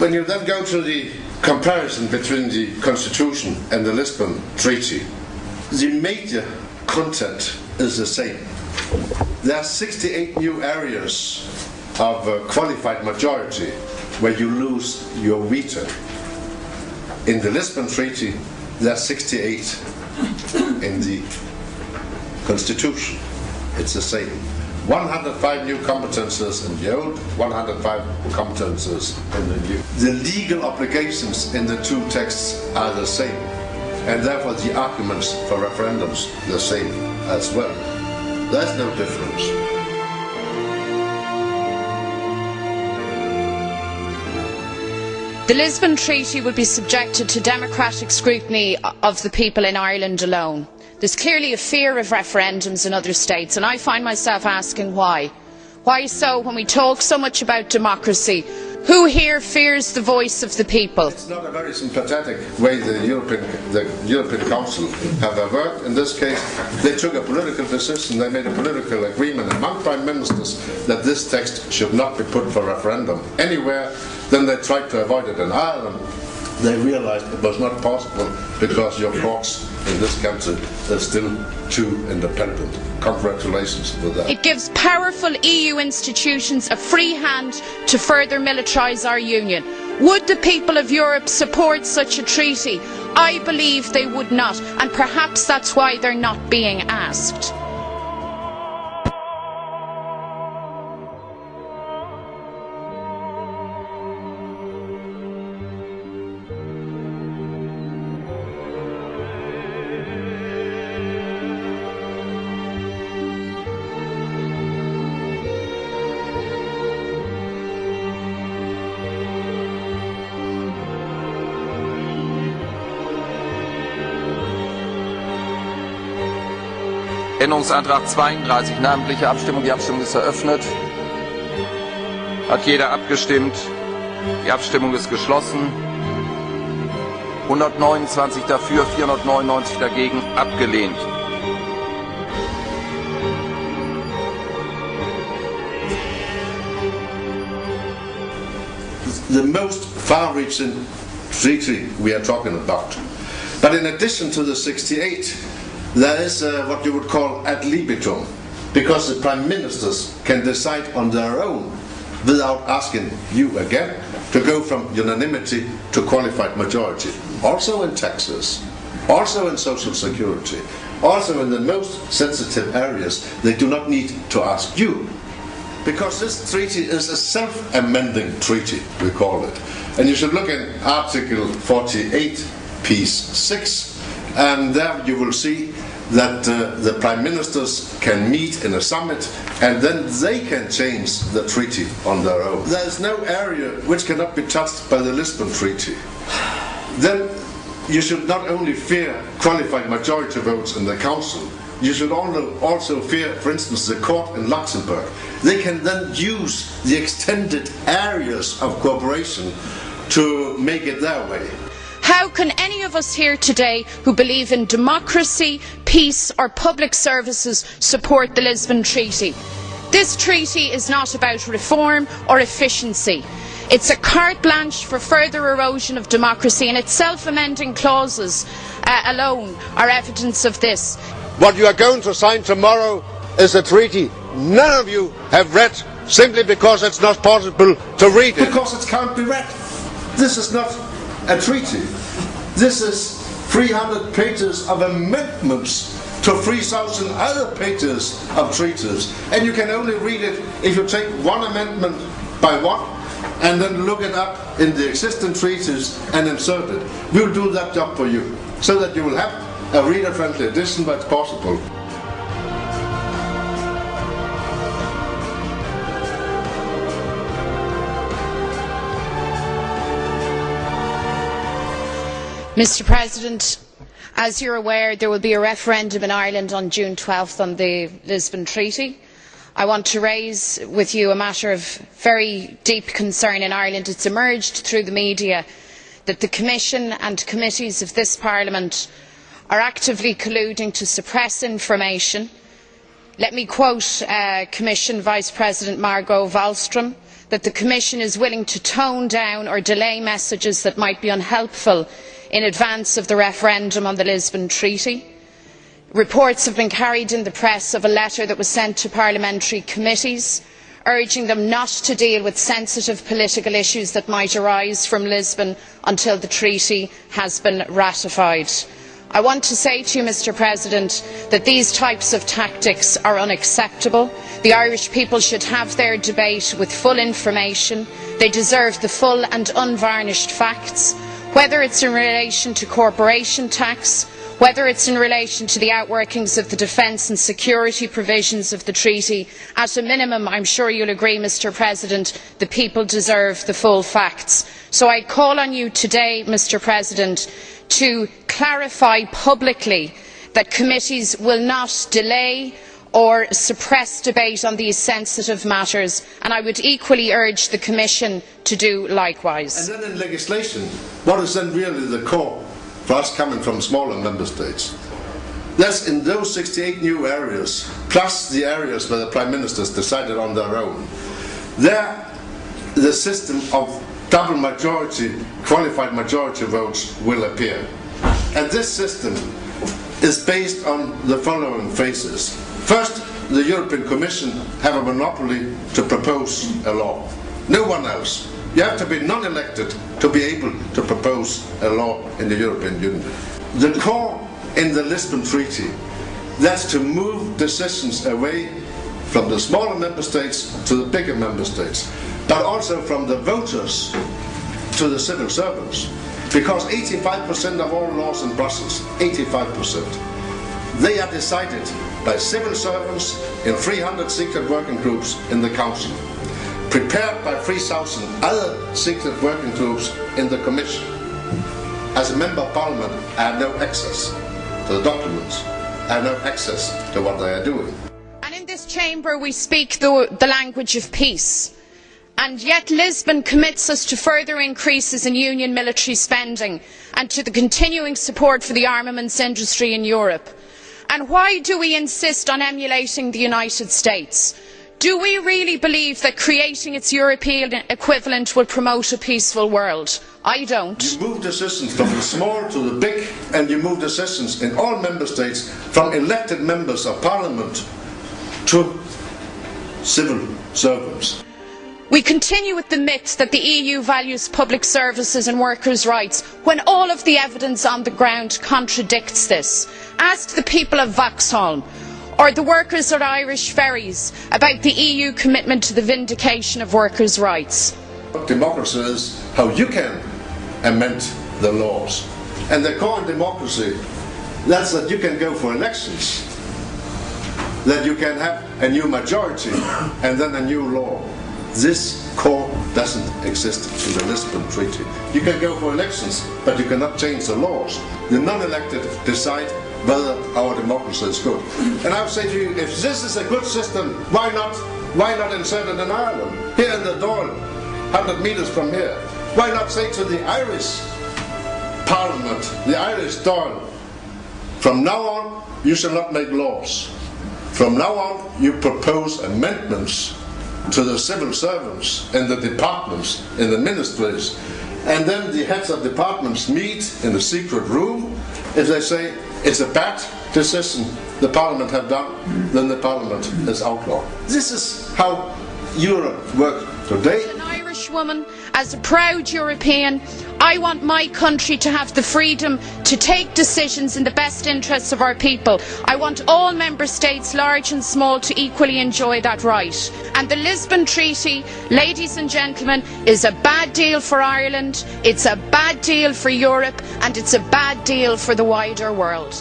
When you then go to the comparison between the Constitution and the Lisbon Treaty, the major content is the same. There are 68 new areas of qualified majority where you lose your veto. In the Lisbon Treaty, there are 68 in the Constitution. It's the same. 105 new competences in the old, 105 competences in the new. The legal obligations in the two texts are the same, and therefore the arguments for referendums the same as well. There's no difference. The Lisbon Treaty will be subjected to democratic scrutiny of the people in Ireland alone. There is clearly a fear of referendums in other states, and I find myself asking why. Why so when we talk so much about democracy? Who here fears the voice of the people? It's not a very sympathetic way the European Council have worked. In this case, they took a political decision, they made a political agreement among prime ministers that this text should not be put for referendum anywhere. Then they tried to avoid it in Ireland. They realized it was not possible because your courts in this country are still too independent. Congratulations with that. It gives powerful EU institutions a free hand to further militarise our union. Would the people of Europe support such a treaty? I believe they would not, and perhaps that's why they're not being asked. Änderungsantrag 32, namentliche Abstimmung. Die Abstimmung ist eröffnet. Hat jeder abgestimmt? Die Abstimmung ist geschlossen. 129 dafür, 499 dagegen, abgelehnt. The most far-reaching treaty we are talking about. But in addition to the 68, there is what you would call ad libitum, because the prime ministers can decide on their own without asking you again to go from unanimity to qualified majority. Also in taxes, also in social security, also in the most sensitive areas, they do not need to ask you. Because this treaty is a self-amending treaty, we call it. And you should look in Article 48, Piece 6, and there you will see that the prime ministers can meet in a summit and then they can change the treaty on their own. There is no area which cannot be touched by the Lisbon Treaty. Then you should not only fear qualified majority votes in the Council, you should also fear, for instance, the court in Luxembourg. They can then use the extended areas of cooperation to make it their way. How can any of us here today who believe in democracy, peace or public services support the Lisbon Treaty? This treaty is not about reform or efficiency. It's a carte blanche for further erosion of democracy, and its self-amending clauses alone are evidence of this. What you are going to sign tomorrow is a treaty none of you have read, simply because it's not possible to read it. Because it can't be read. This is not a treaty. This is 300 pages of amendments to 3,000 other pages of treaties. And you can only read it if you take one amendment by one and then look it up in the existing treaties and insert it. We'll do that job for you, so that you will have a reader-friendly edition, but it's possible. Mr. President, as you are aware, there will be a referendum in Ireland on June 12th on the Lisbon Treaty. I want to raise with you a matter of very deep concern in Ireland. It has emerged through the media that the Commission and committees of this Parliament are actively colluding to suppress information, Let me quote Commission Vice President Margot Wallström, that the Commission is willing to tone down or delay messages that might be unhelpful in advance of the referendum on the Lisbon Treaty. Reports have been carried in the press of a letter that was sent to parliamentary committees urging them not to deal with sensitive political issues that might arise from Lisbon until the treaty has been ratified. I want to say to you, Mr. President, that these types of tactics are unacceptable. The Irish people should have their debate with full information. They deserve the full and unvarnished facts, whether it's in relation to corporation tax, whether it's in relation to the outworkings of the defence and security provisions of the treaty. At a minimum, I am sure you will agree, Mr. President, the people deserve the full facts. So I call on you today, Mr. President, to clarify publicly that committees will not delay or suppress debate on these sensitive matters, and I would equally urge the Commission to do likewise. And then in legislation, what is then really the core for us coming from smaller member states? That's in those 68 new areas, plus the areas where the Prime Ministers decided on their own. There, the system of double majority, qualified majority votes will appear. And this system is based on the following phases. First, the European Commission have a monopoly to propose a law. No one else. You have to be non-elected to be able to propose a law in the European Union. The core in the Lisbon Treaty, that's to move decisions away from the smaller member states to the bigger member states, but also from the voters to the civil servants. Because 85% of all laws in Brussels, 85%, they are decided by civil servants in 300 secret working groups in the Council, prepared by 3,000 other secret working groups in the Commission. As a Member of Parliament, I have no access to the documents. I have no access to what they are doing. And in this chamber we speak the language of peace. And yet Lisbon commits us to further increases in Union military spending and to the continuing support for the armaments industry in Europe. And why do we insist on emulating the United States? Do we really believe that creating its European equivalent will promote a peaceful world? I don't. You move decisions from the small to the big, and you move decisions in all member states from elected members of parliament to civil servants. We continue with the myth that the EU values public services and workers' rights when all of the evidence on the ground contradicts this. Ask the people of Vauxhall or the workers at Irish ferries about the EU commitment to the vindication of workers' rights. Democracy is how you can amend the laws. And the core in democracy, that's that you can go for elections, that you can have a new majority and then a new law. This core doesn't exist in the Lisbon Treaty. You can go for elections, but you cannot change the laws. The non-elected decide whether our democracy is good. And I would say to you, if this is a good system, why not insert it in Ireland? Here in the Dáil, 100 metres from here. Why not say to the Irish Parliament, the Irish Dáil, from now on you shall not make laws. From now on you propose amendments to the civil servants in the departments, in the ministries, and then the heads of departments meet in a secret room. If they say it's a bad decision the Parliament have done, then the Parliament is outlawed. This is how Europe works today. As an Irish woman, as a proud European, I want my country to have the freedom to take decisions in the best interests of our people. I want all member states, large and small, to equally enjoy that right. And the Lisbon Treaty, ladies and gentlemen, is a bad deal for Ireland, it's a bad deal for Europe, and it's a bad deal for the wider world.